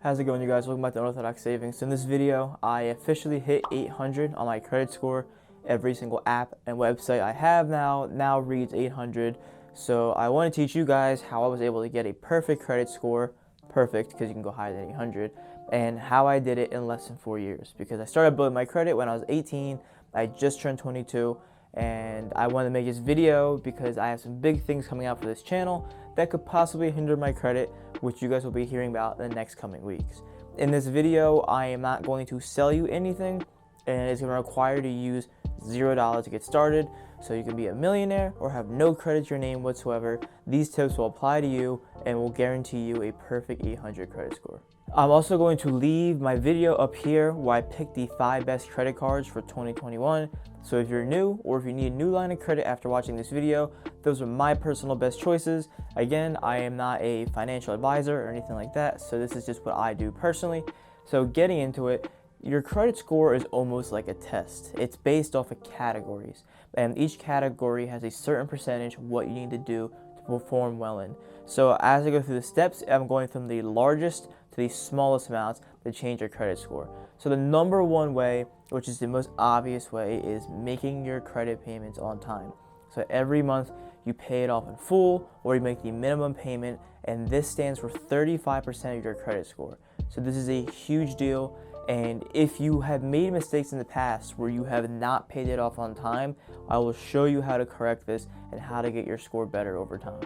How's it going, you guys? Welcome back to Unorthodox Savings. So in this video, I officially hit 800 on my credit score. Every single app and website I have now reads 800. So I want to teach you guys how I was able to get a perfect credit score, perfect because you can go higher than 800, and how I did it in less than 4 years. Because I started building my credit when I was 18. I just turned 22, and I wanted to make this video because I have some big things coming out for this channel that could possibly hinder my credit, which you guys will be hearing about in the next coming weeks. In this video, I am not going to sell you anything, and it's going to require you to use $0 to get started, so you can be a millionaire or have no credit to your name whatsoever. These tips will apply to you and will guarantee you a perfect 800 credit score. I'm also going to leave my video up here where I picked the 5 best credit cards for 2021. So if you're new or if you need a new line of credit after watching this video, those are my personal best choices. Again, I am not a financial advisor or anything like that, so this is just what I do personally. So getting into it, your credit score is almost like a test. It's based off of categories, and each category has a certain percentage of what you need to do to perform well in. So as I go through the steps, I'm going from the largest to the smallest amounts to change your credit score. So the number one way, which is the most obvious way, is making your credit payments on time. So every month you pay it off in full, or you make the minimum payment, and this stands for 35% of your credit score. So this is a huge deal. And if you have made mistakes in the past where you have not paid it off on time, I will show you how to correct this and how to get your score better over time.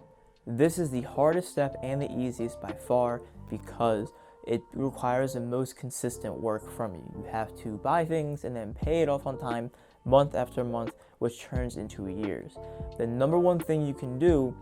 This is the hardest step and the easiest by far because it requires the most consistent work from you. You have to buy things and then pay it off on time month after month, which turns into years. The number one thing you can do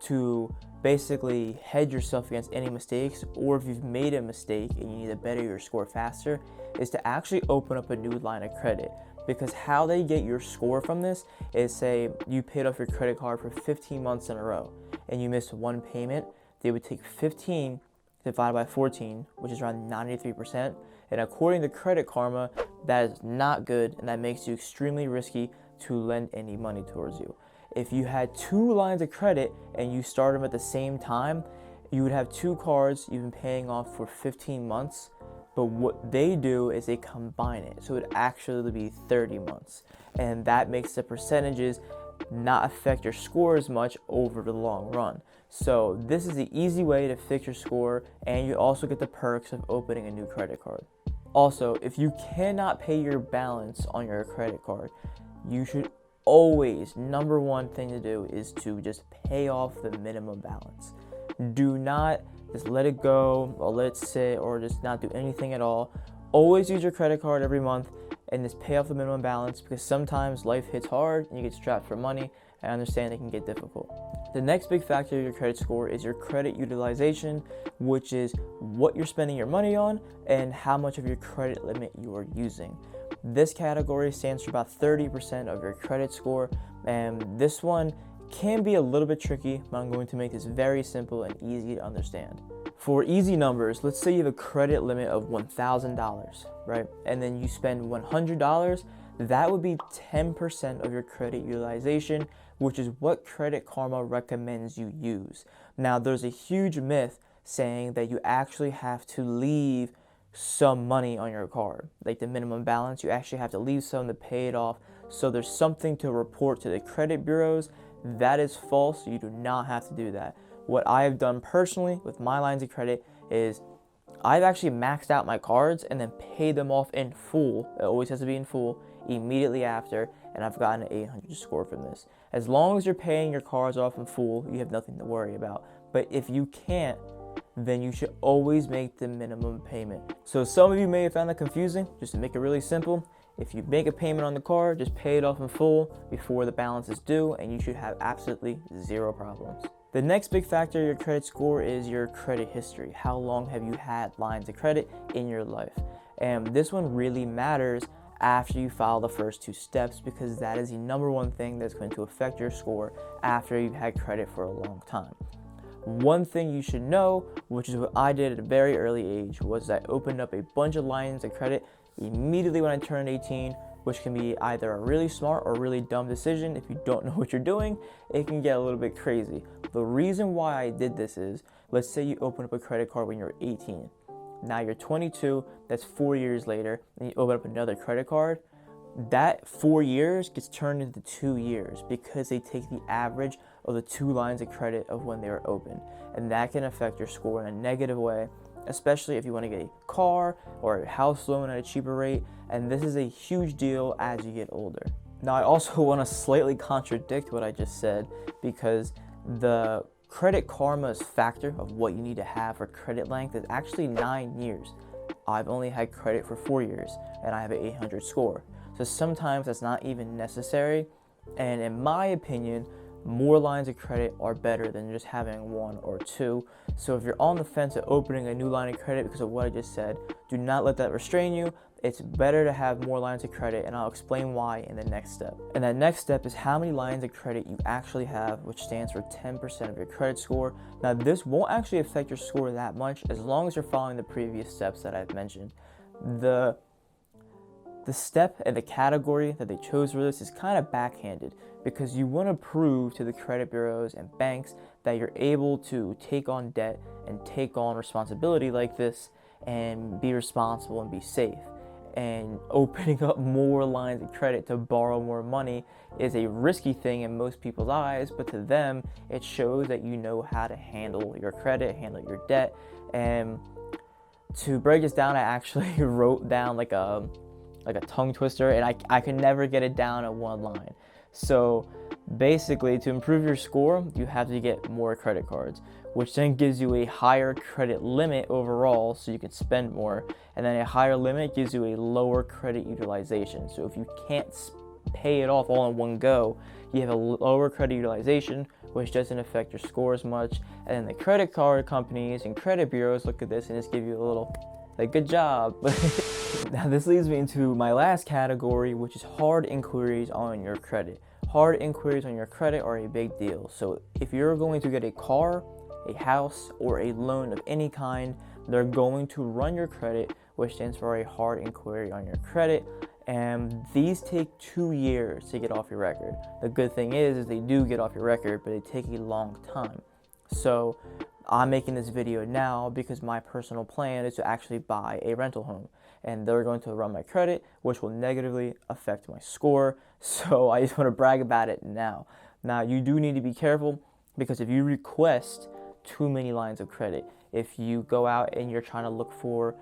to basically hedge yourself against any mistakes, or if you've made a mistake and you need to better your score faster, is to actually open up a new line of credit. Because how they get your score from this is, say you paid off your credit card for 15 months in a row and you missed one payment, they would take 15 divided by 14, which is around 93%, and according to Credit Karma, that is not good, and that makes you extremely risky to lend any money towards you. If you had 2 lines of credit and you start them at the same time, you would have 2 cards you've been paying off for 15 months, but what they do is they combine it, so it would actually be 30 months, and that makes the percentages not affect your score as much over the long run. So this is the easy way to fix your score, and you also get the perks of opening a new credit card. Also, if you cannot pay your balance on your credit card, you should always, number one thing to do is to just pay off the minimum balance. Do not just let it go or let it sit or just not do anything at all. Always use your credit card every month and just pay off the minimum balance, because sometimes life hits hard and you get strapped for money. I understand it can get difficult. The next big factor of your credit score is your credit utilization, which is what you're spending your money on and how much of your credit limit you are using. This category stands for about 30% of your credit score, and this one can be a little bit tricky, but I'm going to make this very simple and easy to understand. For easy numbers, let's say you have a credit limit of $1,000, right? And then you spend $100, that would be 10% of your credit utilization, which is what Credit Karma recommends you use. Now, there's a huge myth saying that you actually have to leave some money on your card, like the minimum balance. You actually have to leave some to pay it off, so there's something to report to the credit bureaus. That is false. You do not have to do that. What I have done personally with my lines of credit is I've actually maxed out my cards and then paid them off in full. It always has to be in full immediately after, and I've gotten an 800 score from this. As long as you're paying your cards off in full, you have nothing to worry about. But if you can't, then you should always make the minimum payment. So some of you may have found that confusing. Just to make it really simple, if you make a payment on the card, just pay it off in full before the balance is due, and you should have absolutely 0 problems. The next big factor of your credit score is your credit history. How long have you had lines of credit in your life? And this one really matters after you follow the first 2 steps, because that is the number one thing that's going to affect your score after you've had credit for a long time. One thing you should know, which is what I did at a very early age, was I opened up a bunch of lines of credit immediately when I turned 18, which can be either a really smart or really dumb decision. If you don't know what you're doing, it can get a little bit crazy. The reason why I did this is, let's say you open up a credit card when you're 18. Now you're 22, that's 4 years later, and you open up another credit card. That 4 years gets turned into 2 years because they take the average of the 2 lines of credit of when they were opened. And that can affect your score in a negative way, especially if you want to get a car or a house loan at a cheaper rate. And this is a huge deal as you get older. Now, I also want to slightly contradict what I just said, because the Credit Karma's factor of what you need to have for credit length is actually 9 years. I've only had credit for 4 years, and I have an 800 score. So sometimes that's not even necessary. And in my opinion, more lines of credit are better than just having 1 or 2. So if you're on the fence of opening a new line of credit because of what I just said, do not let that restrain you. It's better to have more lines of credit, and I'll explain why in the next step. And that next step is how many lines of credit you actually have, which stands for 10% of your credit score. Now, this won't actually affect your score that much as long as you're following the previous steps that I've mentioned. The step and the category that they chose for this is kind of backhanded, because you want to prove to the credit bureaus and banks that you're able to take on debt and take on responsibility like this and be responsible and be safe. And opening up more lines of credit to borrow more money is a risky thing in most people's eyes, but to them, it shows that you know how to handle your credit, handle your debt. And to break this down, I actually wrote down like a tongue twister, and I can never get it down at one line. So basically, to improve your score, you have to get more credit cards, which then gives you a higher credit limit overall so you can spend more. And then a higher limit gives you a lower credit utilization. So if you can't pay it off all in one go, you have a lower credit utilization, which doesn't affect your score as much. And then the credit card companies and credit bureaus look at this and just give you a little, like, good job. Now this leads me into my last category, which is hard inquiries on your credit. Hard inquiries on your credit are a big deal. So if you're going to get a car, a house, or a loan of any kind, they're going to run your credit, which stands for a hard inquiry on your credit. And these take 2 years to get off your record. The good thing is they do get off your record, but they take a long time. So I'm making this video now because my personal plan is to actually buy a rental home, and they're going to run my credit, which will negatively affect my score. So I just want to brag about it now. Now, you do need to be careful, because if you request too many lines of credit, if you go out and you're trying to look for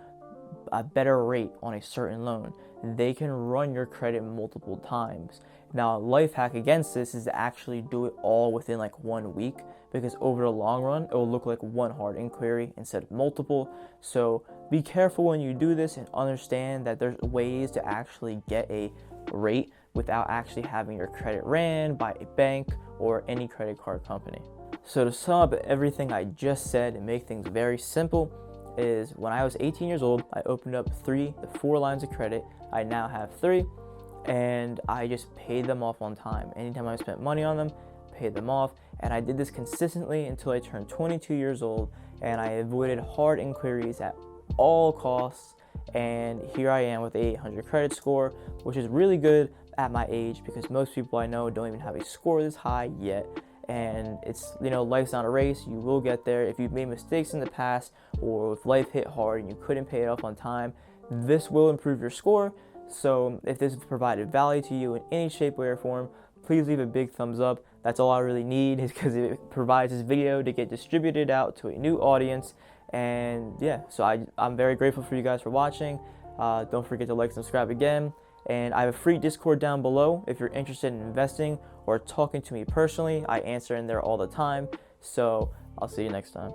a better rate on a certain loan, they can run your credit multiple times. Now, a life hack against this is to actually do it all within like 1 week, because over the long run, it will look like one hard inquiry instead of multiple. So be careful when you do this, and understand that there's ways to actually get a rate without actually having your credit ran by a bank or any credit card company. So to sum up everything I just said and make things very simple, is when I was 18 years old, I opened up 3 to 4 lines of credit. I now have 3, and I just paid them off on time. Anytime I spent money on them, paid them off. And I did this consistently until I turned 22 years old, and I avoided hard inquiries at all costs. And here I am with a 800 credit score, which is really good at my age, because most people I know don't even have a score this high yet. And it's, life's not a race. You will get there. If you've made mistakes in the past, or if life hit hard and you couldn't pay it off on time, this will improve your score. So if this has provided value to you in any shape, way, or form, please leave a big thumbs up. That's all I really need, is because it provides this video to get distributed out to a new audience. And yeah, so I'm very grateful for you guys for watching. Don't forget to like and subscribe again. And I have a free Discord down below if you're interested in investing or talking to me personally. I answer in there all the time. So I'll see you next time.